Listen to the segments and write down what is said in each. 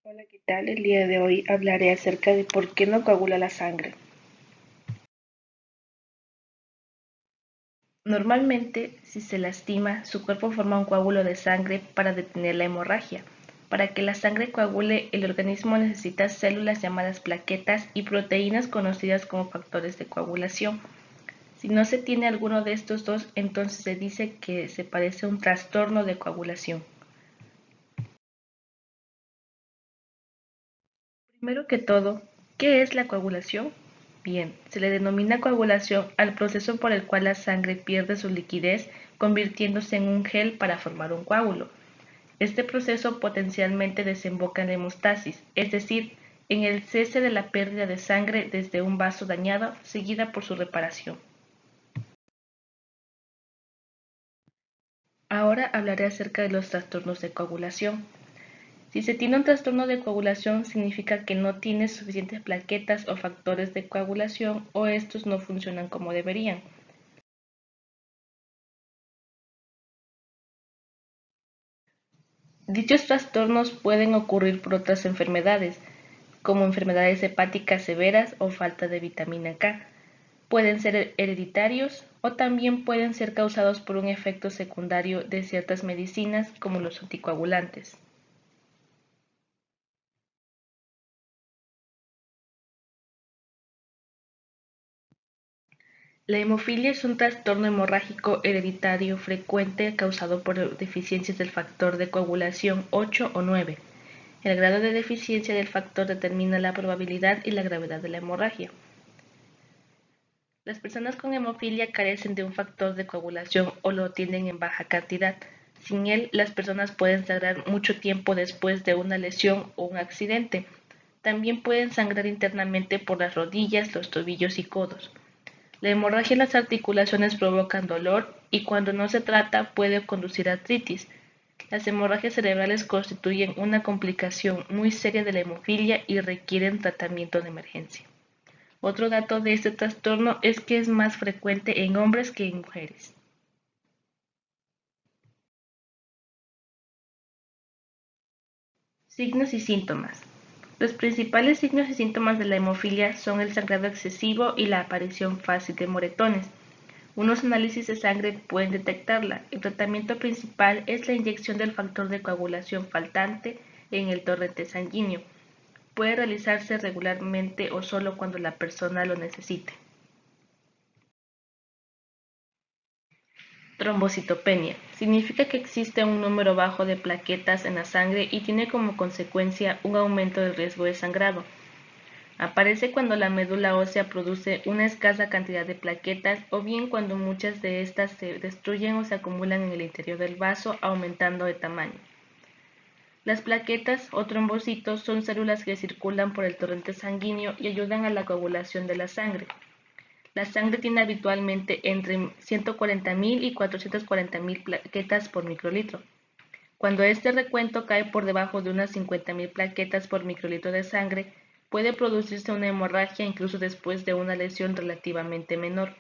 Hola, ¿qué tal? El día de hoy hablaré acerca de por qué no coagula la sangre. Normalmente, si se lastima, su cuerpo forma un coágulo de sangre para detener la hemorragia. Para que la sangre coagule, el organismo necesita células llamadas plaquetas y proteínas conocidas como factores de coagulación. Si no se tiene alguno de estos dos, entonces se dice que se padece un trastorno de coagulación. Primero que todo, ¿qué es la coagulación? Bien, se le denomina coagulación al proceso por el cual la sangre pierde su liquidez, convirtiéndose en un gel para formar un coágulo. Este proceso potencialmente desemboca en la hemostasis, es decir, en el cese de la pérdida de sangre desde un vaso dañado, seguida por su reparación. Ahora hablaré acerca de los trastornos de coagulación. Si se tiene un trastorno de coagulación, significa que no tiene suficientes plaquetas o factores de coagulación o estos no funcionan como deberían. Dichos trastornos pueden ocurrir por otras enfermedades, como enfermedades hepáticas severas o falta de vitamina K. Pueden ser hereditarios o también pueden ser causados por un efecto secundario de ciertas medicinas, como los anticoagulantes. La hemofilia es un trastorno hemorrágico hereditario frecuente causado por deficiencias del factor de coagulación 8 o 9. El grado de deficiencia del factor determina la probabilidad y la gravedad de la hemorragia. Las personas con hemofilia carecen de un factor de coagulación o lo tienen en baja cantidad. Sin él, las personas pueden sangrar mucho tiempo después de una lesión o un accidente. También pueden sangrar internamente por las rodillas, los tobillos y codos. La hemorragia en las articulaciones provoca dolor y cuando no se trata puede conducir a artritis. Las hemorragias cerebrales constituyen una complicación muy seria de la hemofilia y requieren tratamiento de emergencia. Otro dato de este trastorno es que es más frecuente en hombres que en mujeres. Signos y síntomas. Los principales signos y síntomas de la hemofilia son el sangrado excesivo y la aparición fácil de moretones. Unos análisis de sangre pueden detectarla. El tratamiento principal es la inyección del factor de coagulación faltante en el torrente sanguíneo. Puede realizarse regularmente o solo cuando la persona lo necesite. Trombocitopenia. Significa que existe un número bajo de plaquetas en la sangre y tiene como consecuencia un aumento del riesgo de sangrado. Aparece cuando la médula ósea produce una escasa cantidad de plaquetas o bien cuando muchas de estas se destruyen o se acumulan en el interior del vaso, aumentando de tamaño. Las plaquetas o trombocitos son células que circulan por el torrente sanguíneo y ayudan a la coagulación de la sangre. La sangre tiene habitualmente entre 140.000 y 440.000 plaquetas por microlitro. Cuando este recuento cae por debajo de unas 50.000 plaquetas por microlitro de sangre, puede producirse una hemorragia incluso después de una lesión relativamente menor.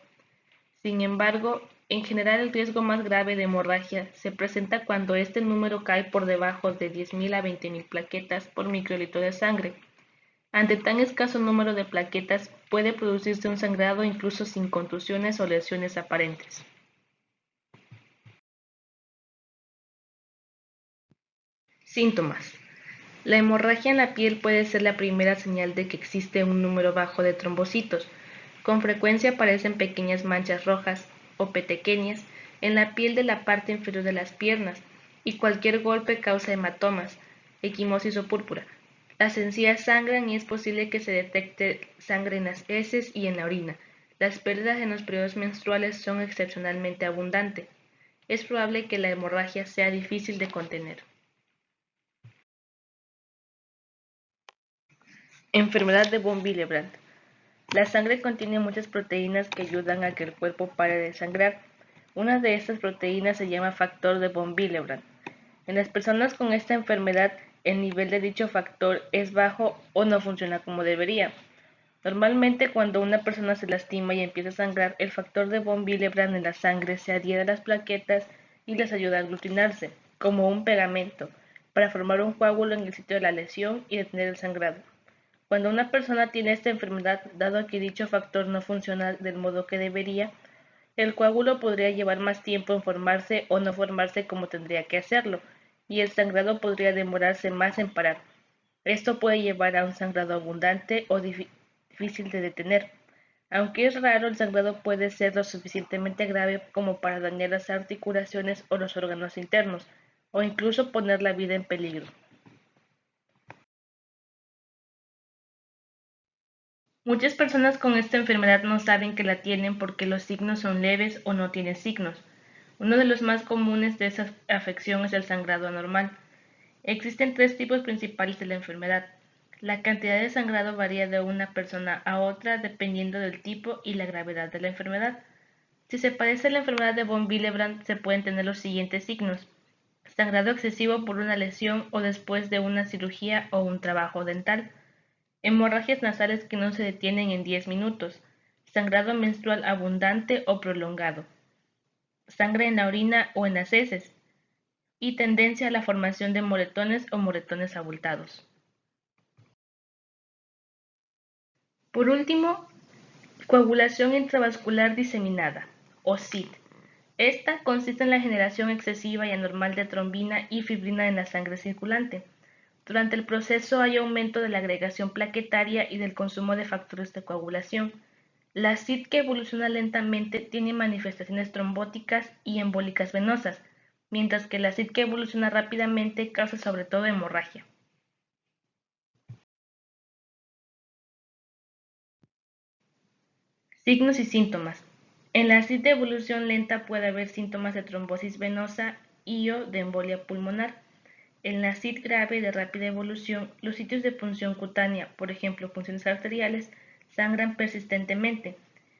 Sin embargo, en general el riesgo más grave de hemorragia se presenta cuando este número cae por debajo de 10.000 a 20.000 plaquetas por microlitro de sangre. Ante tan escaso número de plaquetas, puede producirse un sangrado incluso sin contusiones o lesiones aparentes. Síntomas. La hemorragia en la piel puede ser la primera señal de que existe un número bajo de trombocitos. Con frecuencia aparecen pequeñas manchas rojas o petequias en la piel de la parte inferior de las piernas y cualquier golpe causa hematomas, equimosis o púrpura. Las encías sangran y es posible que se detecte sangre en las heces y en la orina. Las pérdidas en los periodos menstruales son excepcionalmente abundantes. Es probable que la hemorragia sea difícil de contener. Enfermedad de von Willebrand. La sangre contiene muchas proteínas que ayudan a que el cuerpo pare de sangrar. Una de estas proteínas se llama factor de von Willebrand. En las personas con esta enfermedad, el nivel de dicho factor es bajo o no funciona como debería. Normalmente, cuando una persona se lastima y empieza a sangrar, el factor de von Willebrand en la sangre se adhiere a las plaquetas y las ayuda a aglutinarse, como un pegamento. para formar un coágulo en el sitio de la lesión y detener el sangrado. Cuando una persona tiene esta enfermedad, dado que dicho factor no funciona del modo que debería, el coágulo podría llevar más tiempo en formarse o no formarse como tendría que hacerlo, y el sangrado podría demorarse más en parar. Esto puede llevar a un sangrado abundante o difícil de detener. Aunque es raro, el sangrado puede ser lo suficientemente grave como para dañar las articulaciones o los órganos internos, o incluso poner la vida en peligro. Muchas personas con esta enfermedad no saben que la tienen porque los signos son leves o no tienen signos. Uno de los más comunes de esa afección es el sangrado anormal. Existen tres tipos principales de la enfermedad. La cantidad de sangrado varía de una persona a otra dependiendo del tipo y la gravedad de la enfermedad. Si se padece la enfermedad de von Willebrand, se pueden tener los siguientes signos: sangrado excesivo por una lesión o después de una cirugía o un trabajo dental, hemorragias nasales que no se detienen en 10 minutos, sangrado menstrual abundante o prolongado, sangre en la orina o en las heces, y tendencia a la formación de moretones o moretones abultados. Por último, coagulación intravascular diseminada, o SID. Esta consiste en la generación excesiva y anormal de trombina y fibrina en la sangre circulante. Durante el proceso hay aumento de la agregación plaquetaria y del consumo de factores de coagulación. La SID que evoluciona lentamente tiene manifestaciones trombóticas y embólicas venosas, mientras que la SID que evoluciona rápidamente causa sobre todo hemorragia. Signos y síntomas. En la SID de evolución lenta puede haber síntomas de trombosis venosa y o de embolia pulmonar. En la SID grave de rápida evolución, los sitios de punción cutánea, por ejemplo punciones arteriales, sangran persistentemente.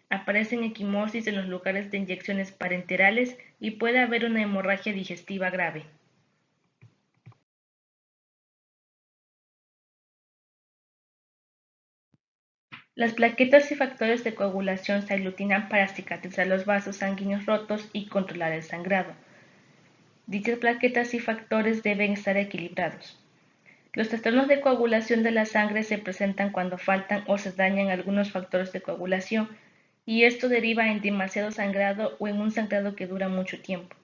Aparecen equimosis en los lugares de inyecciones parenterales y puede haber una hemorragia digestiva grave. Las plaquetas y factores de coagulación se aglutinan para cicatrizar los vasos sanguíneos rotos y controlar el sangrado. Dichas plaquetas y factores deben estar equilibrados. Los trastornos de coagulación de la sangre se presentan cuando faltan o se dañan algunos factores de coagulación, y esto deriva en demasiado sangrado o en un sangrado que dura mucho tiempo.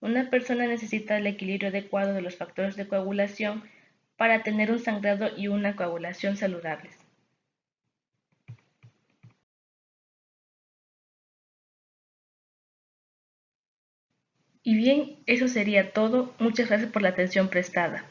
Una persona necesita el equilibrio adecuado de los factores de coagulación para tener un sangrado y una coagulación saludables. Y bien, eso sería todo. Muchas gracias por la atención prestada.